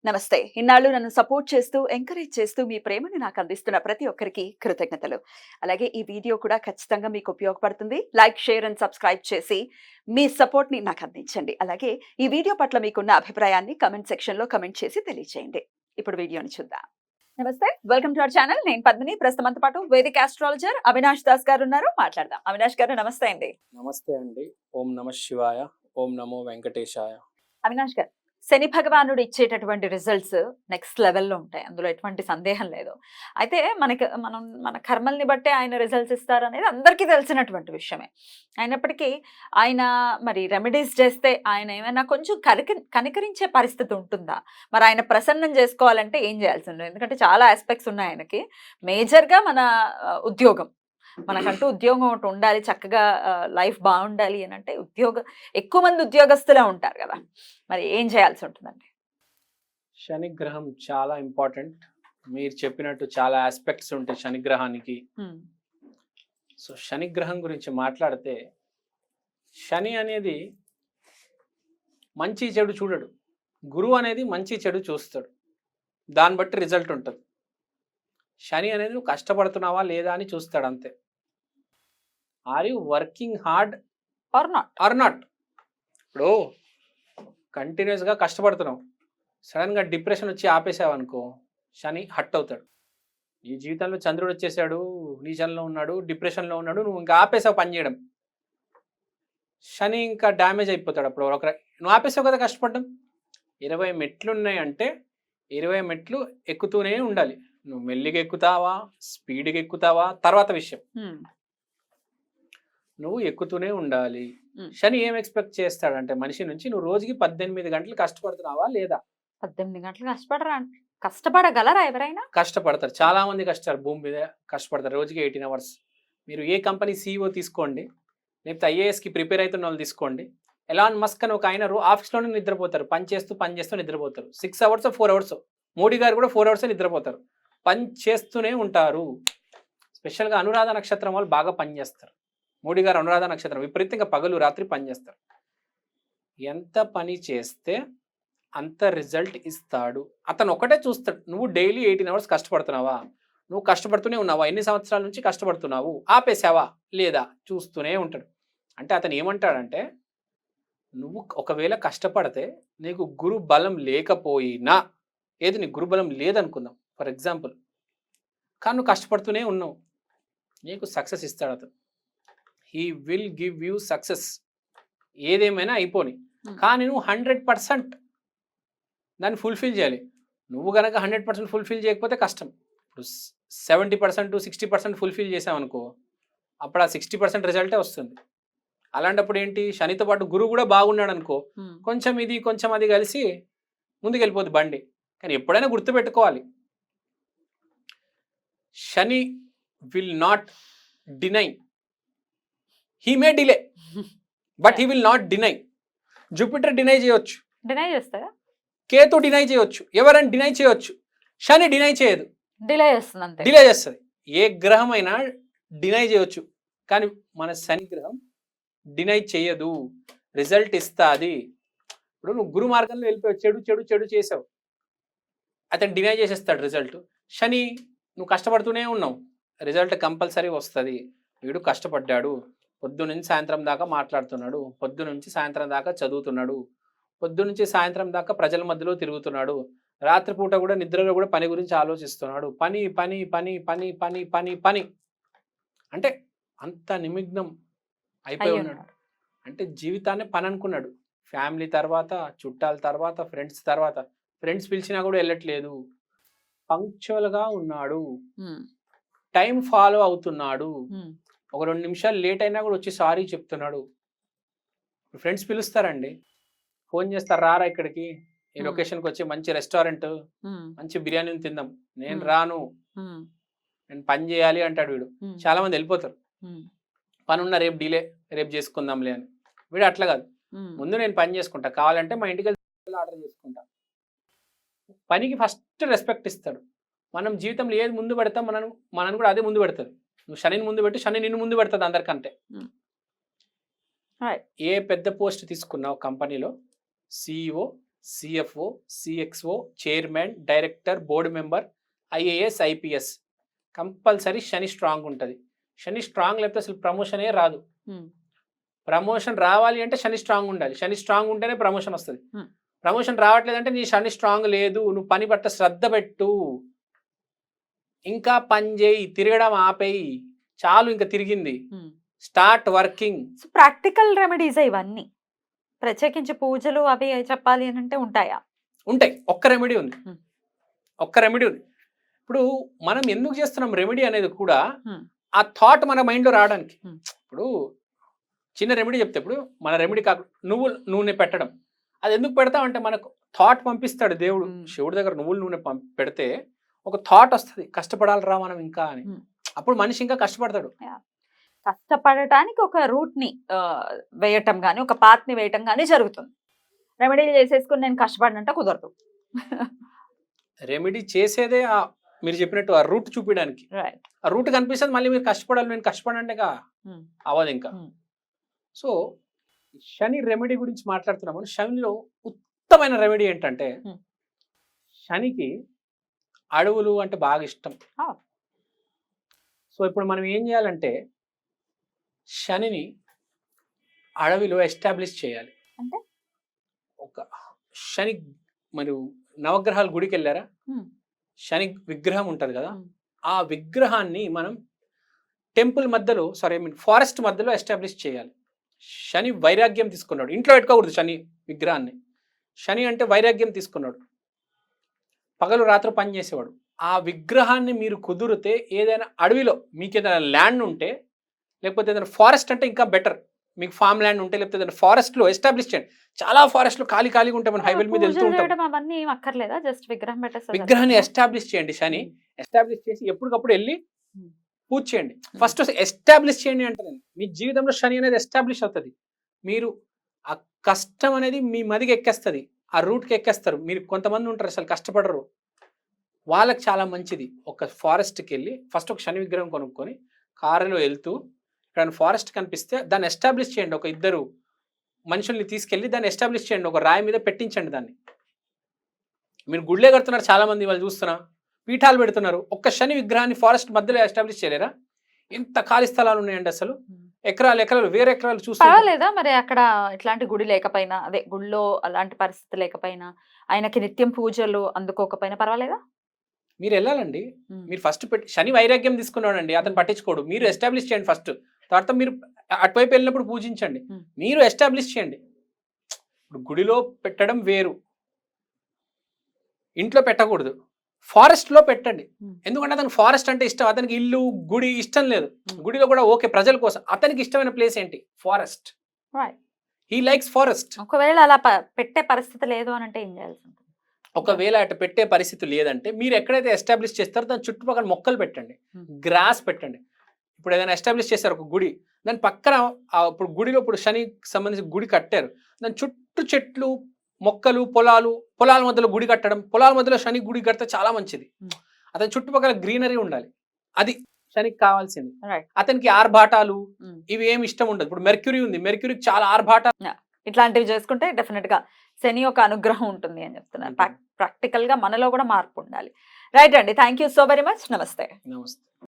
నమస్తే. ఇన్నాళ్ళు నన్ను సపోర్ట్ చేస్తూ, ఎంకరేజ్ చేస్తూ మీ ప్రేమని నాకు అందిస్తున్న ప్రతి ఒక్కరికి కృతజ్ఞతలు. అలాగే ఈ వీడియో కూడా ఖచ్చితంగా మీకు ఉపయోగపడుతుంది. లైక్, షేర్ అండ్ సబ్స్క్రైబ్ చేసి మీ సపోర్ట్‌ని నాకు అందించండి. అలాగే ఈ వీడియో పట్ల మీకున్న అభిప్రాయాన్ని కామెంట్ సెక్షన్‌లో కామెంట్ చేసి తెలియజేయండి. ఇప్పుడు వీడియోని చూద్దాం. నమస్తే. Welcome to our channel. నేను పద్మిని. ప్రస్తుతం మనతో పాటు వేదిక ఆస్ట్రాలజర్ అవినాష్ దాస్ గారు ఉన్నారు. మాట్లాడదాం. అవినాష్ గారు నమస్తే అండి. నమస్తే అండి. ఓం నమ శివాయ. ఓం నమో వెంకటేశాయ. అవినాష్ గారు, శని భగవానుడు ఇచ్చేటటువంటి రిజల్ట్స్ నెక్స్ట్ లెవెల్‌లో ఉంటాయి. అందులో ఎటువంటి సందేహం లేదు. అయితే మన కర్మల్ని బట్టే ఆయన రిజల్ట్స్ ఇస్తారనేది అందరికీ తెలిసినటువంటి విషయమే. అయినప్పటికీ ఆయన మరి రెమెడీస్ చేస్తే ఆయన ఏమైనా కొంచెం కనికరించే పరిస్థితి ఉంటుందా? మరి ఆయన ప్రసన్నం చేసుకోవాలంటే ఏం చేయాల్సింది? ఎందుకంటే చాలా ఆస్పెక్ట్స్ ఉన్నాయి ఆయనకి. మేజర్‌గా మన ఉద్యోగం. మనకంటూ ఉద్యోగం ఒకటి ఉండాలి, చక్కగా లైఫ్ బాగుండాలి అని అంటే ఎక్కువ మంది ఉద్యోగస్తులే ఉంటారు కదా. మరి ఏం చేయాల్సి ఉంటుందండి? శనిగ్రహం చాలా ఇంపార్టెంట్. మీరు చెప్పినట్టు చాలా ఆస్పెక్ట్స్ ఉంటాయి శనిగ్రహానికి. సో శనిగ్రహం గురించి మాట్లాడితే, శని అనేది మంచి చెడు చూడడు. గురువు అనేది మంచి చెడు చూస్తాడు. దాన్ని బట్టి రిజల్ట్ ఉంటుంది. శని అనేది నువ్వు కష్టపడుతున్నావా లేదా అని చూస్తాడు అంతే. Are you working hard or not? ఇప్పుడు కంటిన్యూస్గా కష్టపడుతున్నావు, సడన్గా డిప్రెషన్ వచ్చి ఆపేసావు అనుకో, శని హట్ అవుతాడు. నీ జీవితంలో చంద్రుడు వచ్చేసాడు, నీచంలో ఉన్నాడు, డిప్రెషన్లో ఉన్నాడు, నువ్వు ఇంకా ఆపేసావు పని చేయడం, శని ఇంకా డ్యామేజ్ అయిపోతాడు. అప్పుడు నువ్వు ఆపేసావు కదా కష్టపడడం. 20 మెట్లు ఉన్నాయంటే 20 మెట్లు ఎక్కుతూనే ఉండాలి. నువ్వు మెల్లిగా ఎక్కుతావా, స్పీడ్గా ఎక్కుతావా తర్వాత విషయం. నువ్వు ఎక్కుతూనే ఉండాలి. శని ఏం ఎక్స్పెక్ట్ చేస్తాడంటే మనిషి నుంచి, నువ్వు రోజుకి 18 గంటలు కష్టపడుతున్నావా లేదా? 18 గంటలు కష్టపడగలరా ఎవరైనా? కష్టపడతారు, చాలా మంది కష్టాలు భూమి మీద కష్టపడతారు. రోజుకి 18 అవర్స్. మీరు ఏ కంపెనీ CEO తీసుకోండి, లేకపోతే IASకి ప్రిపేర్ అవుతున్న వాళ్ళు తీసుకోండి. ఎలాన్ మస్క్ అని ఒక ఆయన ఆఫీస్లోనే నిద్రపోతారు, పని చేస్తూ నిద్రపోతారు. 6 అవర్స్ 4 అవర్స్. మోడీ గారు కూడా 4 అవర్స్ నిద్రపోతారు, పని చేస్తూనే ఉంటారు. స్పెషల్గా అనురాధ నక్షత్రం వాళ్ళు బాగా పనిచేస్తారు. మోడీ గారు అనురాధ నక్షత్రం విపరీతంగా పగలు రాత్రి పనిచేస్తారు. ఎంత పని చేస్తే అంత రిజల్ట్ ఇస్తాడు. అతను ఒకటే చూస్తాడు, నువ్వు డైలీ 18 అవర్స్ కష్టపడుతున్నావా, నువ్వు కష్టపడుతూనే ఉన్నావా, ఎన్ని సంవత్సరాల నుంచి కష్టపడుతున్నావు, ఆపేసావా లేదా చూస్తూనే ఉంటాడు. అంటే అతను ఏమంటాడంటే, నువ్వు ఒకవేళ కష్టపడితే నీకు గురు బలం లేకపోయినా, ఏది నీకు గురు బలం లేదనుకుందాం ఫర్ ఎగ్జాంపుల్, కానీ నువ్వు కష్టపడుతూనే ఉన్నావు, నీకు సక్సెస్ ఇస్తాడు అతను. He will give you success. ఏదేమైనా అయిపోని, కానీ నువ్వు 100% దాన్ని ఫుల్ఫిల్ చేయాలి. నువ్వు కనుక 100% ఫుల్ఫిల్ చేయకపోతే కష్టం. ఇప్పుడు 70% 60% ఫుల్ఫిల్ చేసావనుకో, అప్పుడు ఆ 60% రిజల్టే వస్తుంది. అలాంటప్పుడు ఏంటి, శనితో పాటు గురువు కూడా బాగున్నాడు అనుకో, కొంచెం ఇది కొంచెం అది కలిసి ముందుకు వెళ్ళిపోద్ది బండి. కానీ ఎప్పుడైనా గుర్తుపెట్టుకోవాలి, Shani will not deny. He may delay but he will not deny. Jupiter deny చేయొచ్చు, డినై చేస్తారా? కేతు డినై చేయొచ్చు, ఎవరైనా డినై చేయొచ్చు, శని డినై చేయదు, డిలే చేస్తుంది. డిలే చేస్తుంది. ఏ గ్రహం అయినా డినై చేయొచ్చు, కానీ మన శని గ్రహం డినై చేయదు, రిజల్ట్ ఇస్తుంది. ఇప్పుడు నువ్వు గురు మార్గంలో వెళ్ళిపోయావు, చెడు చెడు చెడు చేసావు, అతను డినై చేసేస్తాడు రిజల్ట్. శని నువ్వు కష్టపడుతూనే ఉన్నావు, రిజల్ట్ కంపల్సరీ వస్తుంది. వీడు కష్టపడ్డాడు, పొద్దు నుంచి సాయంత్రం దాకా మాట్లాడుతున్నాడు, పొద్దు నుంచి సాయంత్రం దాకా చదువుతున్నాడు, పొద్దు నుంచి సాయంత్రం దాకా ప్రజల మధ్యలో తిరుగుతున్నాడు, రాత్రిపూట కూడా నిద్రలో కూడా పని గురించి ఆలోచిస్తున్నాడు, పని పని పని పని పని పని పని అంటే అంత నిమగ్నం అయిపోయి ఉన్నాడు. అంటే జీవితాన్ని పని అనుకున్నాడు. ఫ్యామిలీ తర్వాత, చుట్టాల తర్వాత, ఫ్రెండ్స్ తర్వాత. ఫ్రెండ్స్ పిలిచినా కూడా వెళ్ళట్లేదు, పంక్చువల్గా ఉన్నాడు, టైం ఫాలో అవుతున్నాడు, ఒక 2 నిమిషాలు లేట్ అయినా కూడా వచ్చి సారీ చెప్తున్నాడు. ఫ్రెండ్స్ పిలుస్తారండి, ఫోన్ చేస్తారు, రారా ఇక్కడికి, ఈ లొకేషన్కి వచ్చి మంచి రెస్టారెంట్, మంచి బిర్యానీని తిందాం. నేను రాను, నేను పని చేయాలి అంటాడు వీడు. చాలా మంది వెళ్ళిపోతారు, పని ఉన్న రేపు డిలే, రేపు చేసుకుందాంలే అని. వీడు అట్లా కాదు, ముందు నేను పని చేసుకుంటా, కావాలంటే మా ఇంటికి ఆర్డర్ చేసుకుంటా. పనికి ఫస్ట్ రెస్పెక్ట్ ఇస్తాడు. మనం జీవితంలో ఏది ముందు పెడతాం, మనం కూడా అదే ముందు పెడతాడు. నువ్వు శనిని ముందు పెట్టి, శని నిన్ను ముందు పెడుతుంది అందరికంటే. ఏ పెద్ద పోస్ట్ తీసుకున్నావు కంపెనీలో, CEO CFO, CXO, chairman, director, board member, IAS, IPS compulsory Shani strong ఉంటుంది. శని స్ట్రాంగ్ లేకపోతే అసలు ప్రమోషనే రాదు. ప్రమోషన్ రావాలి అంటే శని స్ట్రాంగ్ ఉండాలి. శని స్ట్రాంగ్ ఉంటేనే ప్రమోషన్ వస్తుంది. ప్రమోషన్ రావట్లేదంటే నీ శని స్ట్రాంగ్ లేదు, నువ్వు పని పట్ల శ్రద్ధ పెట్టు, ఇంకా పని చేయి, తిరగడం ఆపేయి, చాలు ఇంకా తిరిగింది, స్టార్ట్ వర్కింగ్. ప్రాక్టికల్ రెమెడీస్ ఇవన్నీ, ప్రత్యేకించి పూజలు అవి చెప్పాలి అని అంటే ఉంటాయా? ఉంటాయి. ఒక్క రెమెడీ ఉంది, ఒక్క రెమెడీ ఉంది. ఇప్పుడు మనం ఎందుకు చేస్తున్నాం రెమెడీ అనేది కూడా ఆ థాట్ మన మైండ్లో రావడానికి. ఇప్పుడు చిన్న రెమెడీ చెప్తే, ఇప్పుడు మన రెమెడీ కాకుండా నువ్వుల నూనె పెట్టడం, అది ఎందుకు పెడతామంటే మనకు థాట్ పంపిస్తాడు దేవుడు. శివుడి దగ్గర నువ్వుల నూనె పెడితే ఒక థాట్ వస్తుంది, కష్టపడాలిరా మనం ఇంకా అని. అప్పుడు మనిషి ఇంకా కష్టపడతాడు. కష్టపడటానికి ఒక రూట్ ని వేయటం కానీ, ఒక పాత్ ని వేయటం కానీ జరుగుతుంది. రెమెడీలు చేసేసుకుని నేను కష్టపడినంటే కుదరదు. రెమెడీ చేసేదే మీరు చెప్పినట్టు ఆ రూట్ చూపించడానికి. ఆ రూట్ కనిపిస్తుంది, మళ్ళీ మీరు కష్టపడాలి, నేను కష్టపడంటే అవ్వదు ఇంకా. సో శని రెమెడీ గురించి మాట్లాడుతున్నాము. శనిలో ఉత్తమైన రెమెడీ ఏంటంటే, శనికి అడవులు అంటే బాగా ఇష్టం. సో ఇప్పుడు మనం ఏం చేయాలంటే శనిని అడవిలో ఎస్టాబ్లిష్ చేయాలి. అంటే ఒక శని మరి నవగ్రహాల గుడికి వెళ్ళారా, శని విగ్రహం ఉంటుంది కదా, ఆ విగ్రహాన్ని మనం టెంపుల్ మధ్యలో ఫారెస్ట్ మధ్యలో ఎస్టాబ్లిష్ చేయాలి. శని వైరాగ్యం తీసుకున్నాడు, ఇంట్లో పెట్టుకోకూడదు శని విగ్రహాన్ని. శని అంటే వైరాగ్యం తీసుకున్నాడు, పగలు రాత్రి పని చేసేవాడు. ఆ విగ్రహాన్ని మీరు కుదిరితే ఏదైనా అడవిలో, మీకు ఏదైనా ల్యాండ్ ఉంటే, లేకపోతే ఏదైనా ఫారెస్ట్ అంటే ఇంకా బెటర్, మీకు ఫామ్ ల్యాండ్ ఉంటే, లేకపోతే ఏదైనా ఫారెస్ట్ లో ఎస్టాబ్లిష్ చేయండి. చాలా ఫారెస్ట్ లో ఖాళీగా ఉంటాయి, మనం హైవే మీద వెళ్తూ ఉంటాం. విగ్రహాన్ని ఎస్టాబ్లిష్ చేయండి. శని ఎస్టాబ్లిష్ చేసి ఎప్పటికప్పుడు వెళ్ళి పూజ చేయండి. ఫస్ట్ ఎస్టాబ్లిష్ చేయండి అంటే మీ జీవితంలో శని అనేది ఎస్టాబ్లిష్ అవుతుంది. మీరు ఆ కష్టం అనేది మీ మదికి ఎక్కేస్తుంది, ఆ రూట్కి ఎక్కేస్తారు. మీరు కొంతమంది ఉంటారు అసలు కష్టపడరు, వాళ్ళకి చాలా మంచిది. ఒక ఫారెస్ట్కి వెళ్ళి ఫస్ట్ ఒక శని విగ్రహం కొనుక్కొని కారులో వెళ్తూ ఇక్కడ ఫారెస్ట్ కనిపిస్తే దాన్ని ఎస్టాబ్లిష్ చేయండి. ఒక 2 మనుషుల్ని తీసుకెళ్ళి దాన్ని ఎస్టాబ్లిష్ చేయండి, ఒక రాయి మీద పెట్టించండి దాన్ని. మీరు గుళ్ళే కడుతున్నారు, చాలా మంది వాళ్ళు చూస్తున్నా పీఠాలు పెడుతున్నారు. ఒక్క శని విగ్రహాన్ని ఫారెస్ట్ మధ్యలో ఎస్టాబ్లిష్ చేయలేరా? ఎంత ఖాళీ స్థలాలు ఉన్నాయండి అసలు, ఎకరాలు వేరే ఎకరాలు చూసుకోలేదా? మరి అక్కడ ఇట్లాంటి గుడి లేకపోయినా, అదే గుడిలో అలాంటి పరిస్థితి లేకపోయినా, ఆయనకి నిత్యం పూజలు అందుకోకపోయినా పర్వాలేదా? మీరు వెళ్ళాలండి. మీరు ఫస్ట్ శని వైరాగ్యం తీసుకున్నాడండి, అతను పట్టించుకోడు. మీరు ఎస్టాబ్లిష్ చేయండి ఫస్ట్, తర్వాత మీరు అటువైపు వెళ్ళినప్పుడు పూజించండి. మీరు ఎస్టాబ్లిష్ చేయండి. ఇప్పుడు గుడిలో పెట్టడం వేరు, ఇంట్లో పెట్టకూడదు, ఫారెస్ట్ లో పెట్టండి. ఎందుకంటే అతనికి ఫారెస్ట్ అంటే ఇష్టం, అతనికి ఇల్లు గుడి ఇష్టం లేదు. గుడిలో కూడా ఓకే ప్రజల కోసం, అతనికి ఇష్టమైన ప్లేస్ ఏంటి? ఫారెస్ట్. He likes forest. ఒకవేళ అలా పెట్టే పరిస్థితి లేదు అని అంటే ఏం చేయాల్సి ఉంటుంది? ఒకవేళ అటు పెట్టే పరిస్థితి లేదంటే మీరు ఎక్కడైతే ఎస్టాబ్లిష్ చేస్తారో దాని చుట్టుపక్కల మొక్కలు పెట్టండి, గ్రాస్ పెట్టండి. ఇప్పుడు ఏదైనా ఎస్టాబ్లిష్ చేస్తారు ఒక గుడి, దాని పక్కన ఇప్పుడు గుడిలో ఇప్పుడు శనికి సంబంధించి గుడి కట్టారు, దాని చుట్టూ చెట్లు, మొక్కలు, పొలాల మధ్యలో గుడి కట్టడం, పొలాల మధ్యలో శని గుడి కడితే చాలా మంచిది. అతని చుట్టుపక్కల గ్రీనరీ ఉండాలి, అది శనికి కావాల్సింది. అతనికి ఆర్భాటాలు ఇవి ఏమి ఇష్టం ఉండదు. ఇప్పుడు మెర్క్యూరీ ఉంది, మెర్క్యూరీకి చాలా ఆర్భాటాలు, ఇట్లాంటివి చేసుకుంటే డెఫినెట్ గా శని యొక్క అనుగ్రహం ఉంటుంది అని చెప్తున్నారు. ప్రాక్టికల్ గా మనలో కూడా మార్పు ఉండాలి. రైట్ అండి, thank you so very much. నమస్తే. నమస్తే.